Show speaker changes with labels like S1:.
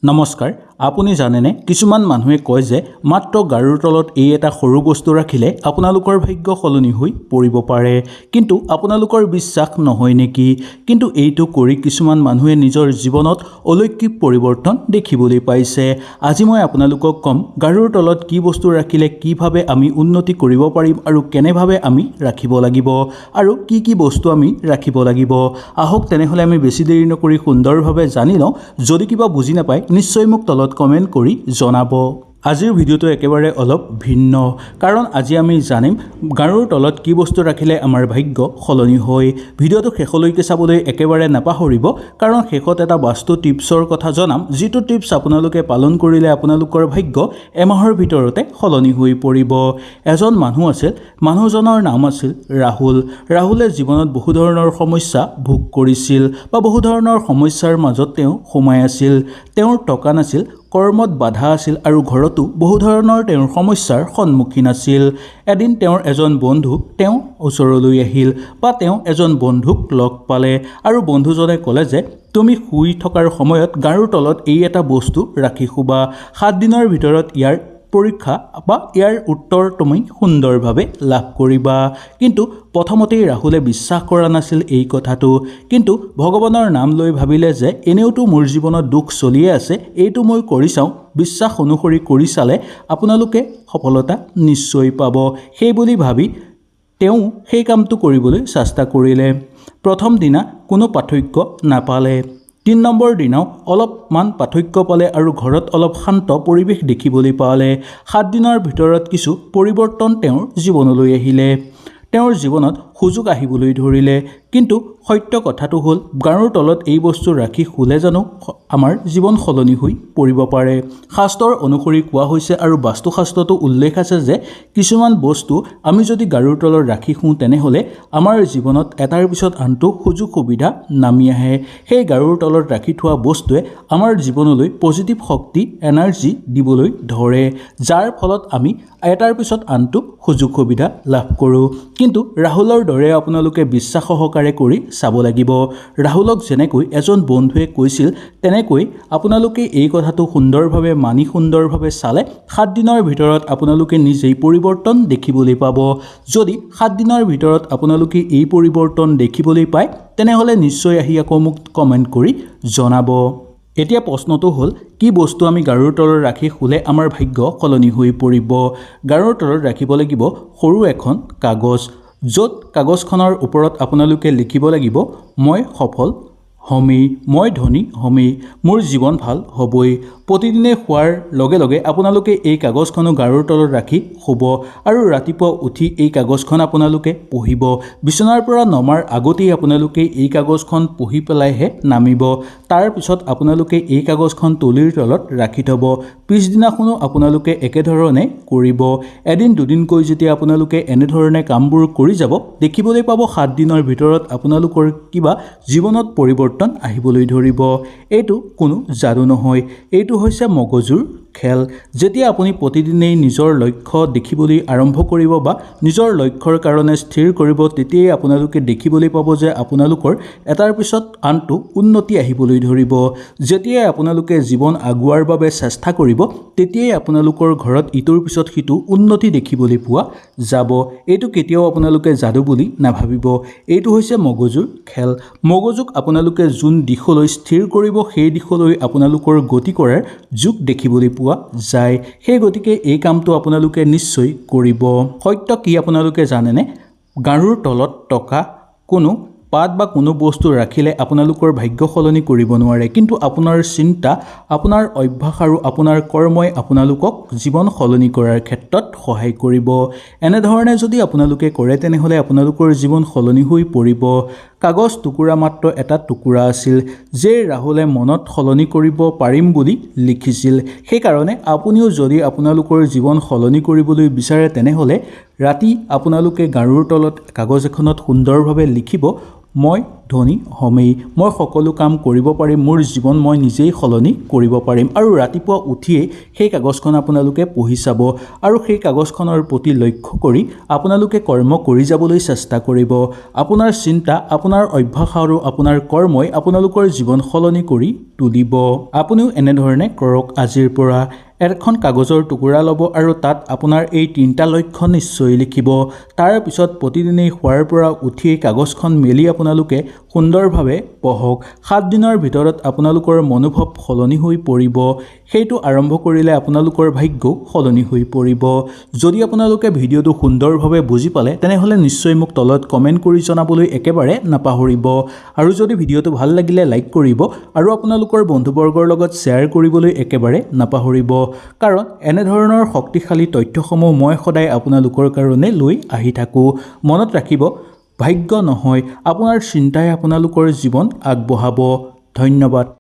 S1: নমস্কাৰ আপুনি জানেনে কিছুমান মানুহে কয় যে মাত্ৰ গাৰুৰ তলত এই এটা সৰু বস্তু ৰাখিলে আপোনালোকৰ ভাগ্য সলনি হৈ পৰিব পাৰে কিন্তু আপোনালোকৰ বিশ্বাস নহয় নেকি কিন্তু এইটো কৰি কিছুমান মানুহে নিজৰ জীৱনত অলৌকিক পৰিৱৰ্তন দেখিবলৈ পাইছে আজি মই আপোনালোকক কম গাৰুৰ তলত কি বস্তু ৰাখিলে কিভাৱে আমি উন্নতি কৰিব পাৰিম আৰু কেনেভাৱে আমি ৰাখিব লাগিব আৰু কি বস্তু আমি ৰাখিব লাগিব আহক তেনেহলে আমি বেছি দেৰি নকৰি সুন্দৰভাৱে জানি লওঁ যদি কিবা বুজি নাপায় নিশ্চয় মোক তলত কমেন্ট কৰি জনাব আজিৰ ভিডিওটো একেবাৰে অলপ ভিন্ন কাৰণ আজি আমি জানিম গাৰুৰ তলত কি বস্তু ৰাখিলে আমাৰ ভাগ্য সলনি হয় ভিডিওটো শেষলৈকে চাবলৈ একেবাৰে নাপাহৰিব কাৰণ শেষত এটা বাস্তু টিপছৰ কথা জনাম যিটো টিপছ আপোনালোকে পালন কৰিলে আপোনালোকৰ ভাগ্য এমাহৰ ভিতৰতে সলনি হৈ পৰিব এজন মানুহ আছিল মানুহজনৰ নাম আছিল ৰাহুলে জীৱনত বহু ধৰণৰ সমস্যা ভোগ কৰিছিল বা বহু ধৰণৰ সমস্যাৰ মাজত তেওঁ সোমাই আছিল তেওঁৰ টকা নাছিল কৰ্মত বাধা আছিল আৰু ঘৰতো বহু ধৰণৰ তেওঁৰ সমস্যাৰ সন্মুখীন আছিল এদিন তেওঁৰ এজন বন্ধু তেওঁ ওচৰলৈ আহিল বা তেওঁ এজন বন্ধুক লগ পালে আৰু বন্ধুজনে ক'লে যে তুমি শুই থকাৰ সময়ত গাৰুৰ তলত এই এটা বস্তু ৰাখি শুবা 7 দিনৰ ভিতৰত ইয়াৰ পৰীক্ষা বা ইয়াৰ উত্তৰ তুমি সুন্দৰভাৱে লাভ কৰিবা কিন্তু প্ৰথমতেই ৰাহুলে বিশ্বাস কৰা নাছিল এই কথাটো কিন্তু ভগৱানৰ নাম লৈ ভাবিলে যে এনেওতো মোৰ জীৱনত দুখ চলিয়ে আছে এইটো মই কৰি চাওঁ বিশ্বাস অনুসৰি কৰি চালে আপোনালোকে সফলতা নিশ্চয় পাব সেই বুলি ভাবি তেওঁ সেই কামটো কৰিবলৈ চেষ্টা কৰিলে প্ৰথম দিনা কোনো পাৰ্থক্য নাপালে 3 নম্বৰ দিনাও অলপমান পাৰ্থক্য পালে আৰু ঘৰত অলপ শান্ত পৰিৱেশ দেখিবলৈ পালে 7 দিনৰ ভিতৰত কিছু পৰিৱৰ্তন তেওঁৰ জীৱনলৈ আহিলে তেওঁৰ জীৱনত সুযোগ আহিবলৈ ধৰিলে কিন্তু সত্য কথাটো হ'ল গাৰুৰ তলত এই বস্তু ৰাখি শুলে জানো আমাৰ জীৱন সলনি হৈ পৰিব পাৰে শাস্ত্ৰৰ অনুসৰি কোৱা হৈছে আৰু বাস্তুশাস্ত্ৰতো উল্লেখ আছে যে কিছুমান বস্তু আমি যদি গাৰুৰ তলত ৰাখি শুওঁ তেনেহলে আমাৰ জীৱনত এটাৰ পিছত আনটো সুযোগ সুবিধা নামি আহে সেই গাৰুৰ তলত ৰাখি থোৱা বস্তুৱে আমাৰ জীৱনলৈ পজিটিভ শক্তি এনাৰ্জি দিবলৈ ধৰে যাৰ ফলত আমি এটাৰ পিছত আনটো সুযোগ সুবিধা লাভ কৰোঁ কিন্তু ৰাহুলৰ দৰে আপোনালোকে বিশ্বাস সহকাৰে কৰি চাব লাগিব ৰাহুলক যেনেকৈ এজন বন্ধুৱে কৈছিল তেনেকৈ আপোনালোকে এই কথাটো সুন্দৰভাৱে মানি সুন্দৰভাৱে চালে 7 দিনৰ ভিতৰত আপোনালোকে নিজেই পৰিৱৰ্তন দেখিবলৈ পাব যদি 7 দিনৰ ভিতৰত আপোনালোকে এই পৰিৱৰ্তন দেখিবলৈ পায় তেনেহলে নিশ্চয় আহি আকৌ মোক কমেন্ট কৰি জনাব এতিয়া প্ৰশ্নটো হ'ল কি বস্তু আমি গাৰুৰ তলত ৰাখি শুলে আমাৰ ভাগ্য সলনি হৈ পৰিব গাৰুৰ তলত ৰাখিব লাগিব সৰু এখন কাগজ য'ত কাগজখনৰ ওপৰত আপোনালোকে লিখিব লাগিব মই সফল হমেই মই ধনী হমেই মোৰ জীৱন ভাল হ'বই প্ৰতিদিনে শুৱাৰ লগে লগে আপোনালোকে এই কাগজখনো গাৰুৰ তলত ৰাখি শুব আৰু ৰাতিপুৱা উঠি এই কাগজখন আপোনালোকে পঢ়িব বিছনাৰ পৰা নমাৰ আগতেই আপোনালোকে এই কাগজখন পঢ়ি পেলাইহে নামিব তাৰ পিছত আপোনালোকে এই কাগজখন তলিৰ তলত ৰাখি থব পিছদিনাখনো আপোনালোকে একেধৰণে কৰিব এদিন দুদিনকৈ যেতিয়া আপোনালোকে এনেধৰণে কামবোৰ কৰি যাব দেখিবলৈ পাব 7 দিনৰ ভিতৰত আপোনালোকৰ কিবা জীৱনত পৰিৱৰ্তন আহিবলৈ ধৰিব এইটো কোনো যাদু নহয় এইটো হৈছে মগজুৰ খেল যেতিয়া আপুনি প্ৰতিদিনেই নিজৰ লক্ষ্য দেখিবলৈ আৰম্ভ কৰিব বা নিজৰ লক্ষ্যৰ কাৰণে স্থিৰ কৰিব তেতিয়াই আপোনালোকে দেখিবলৈ পাব যে আপোনালোকৰ এটাৰ পিছত আনটো উন্নতি আহিবলৈ ধৰিব যেতিয়াই আপোনালোকে জীৱন আগুৱাৰ বাবে চেষ্টা কৰিব তেতিয়াই আপোনালোকৰ ঘৰত ইটোৰ পিছত সিটো উন্নতি দেখিবলৈ পোৱা যাব এইটো কেতিয়াও আপোনালোকে যাদু বুলি নাভাবিব এইটো হৈছে মগজুৰ খেল মগজুক আপোনালোকে যোন দিশলৈ স্থিৰ কৰিব সেই দিশলৈ আপোনালোকৰ গতি কৰাৰ যোগ দেখিবলৈ পোৱা যায় সেই গতিকে এই কামটো আপোনালোকে নিশ্চয় কৰিব সত্য কি আপোনালোকে জানেনে গাৰুৰ তলত টকা কোনো পাত বা কোনো বস্তু ৰাখিলে আপোনালোকৰ ভাগ্য সলনি কৰিব নোৱাৰে কিন্তু আপোনাৰ চিন্তা আপোনাৰ অভ্যাস আৰু আপোনাৰ কৰ্মই আপোনালোকক জীৱন সলনি কৰাৰ ক্ষেত্ৰত সহায় কৰিব এনেধৰণে যদি আপোনালোকে কৰে তেনেহলে আপোনালোকৰ জীৱন সলনি হৈ পৰিব কাগজ টুকুৰা মাত্ৰ এটা টুকুৰা আছিল যে ৰাহুলে মনত সলনি কৰিব পাৰিম বুলি লিখিছিল সেইকাৰণে আপুনিও যদি আপোনালোকৰ জীৱন সলনি কৰিবলৈ বিচাৰে তেনেহলে ৰাতি আপোনালোকে গাৰুৰ তলত কাগজ এখনত সুন্দৰভাৱে লিখিব মই ধনী হ'মেই, মই সকলো কাম কৰিব পাৰিম, মোৰ জীৱন মই নিজেই সলনি কৰিব পাৰিম। আৰু ৰাতিপুৱা উঠিয়েই সেই কাগজখন আপোনালোকে পঢ়ি চাব আৰু সেই কাগজখনৰ প্ৰতি লক্ষ্য কৰি আপোনালোকে কৰ্ম কৰি যাবলৈ চেষ্টা কৰিব। আপোনাৰ চিন্তা, আপোনাৰ অভ্যাস আৰু আপোনাৰ কৰ্মই আপোনালোকৰ জীৱন সলনি কৰি তুলিব। আপুনিও এনেধৰণে কৰক আজিৰ পৰা। এখন কাগজৰ টুকুৰা ল'ব আৰু তাত আপোনাৰ এই 3টা লক্ষ্য নিশ্চয় লিখিব। তাৰ পিছত প্ৰতিদিনেই শোৱাৰ পৰা উঠিয়েই কাগজখন মেলি আপোনালোকে সুন্দৰভাৱে পঢ়ক। 7 দিনৰ ভিতৰত আপোনালোকৰ মনোভাৱ সলনি হৈ পৰিব। সেইটো আৰম্ভ কৰিলে আপোনালোকৰ ভাগ্যও সলনি হৈ পৰিব। যদি আপোনালোকে ভিডিঅ'টো সুন্দৰভাৱে বুজি পালে তেনেহ'লে নিশ্চয় মোক তলত কমেণ্ট কৰি জনাবলৈ একেবাৰে নাপাহৰিব। আৰু যদি ভিডিঅ'টো ভাল লাগিলে লাইক কৰিব আৰু আপোনালোকৰ বন্ধুবৰ্গৰ লগত শ্বেয়াৰ কৰিবলৈ একেবাৰে নাপাহৰিব। কাৰণ এনেধৰণৰ শক্তিশালী তথ্যসমূহ মই সদায় আপোনালোকৰ কাৰণে লৈ আহি থাকোঁ। মনত ৰাখিব, ভাগ্য নহয়, আপোনাৰ চিন্তাই আপোনালোকৰ জীৱন আগবঢ়াব। ধন্যবাদ।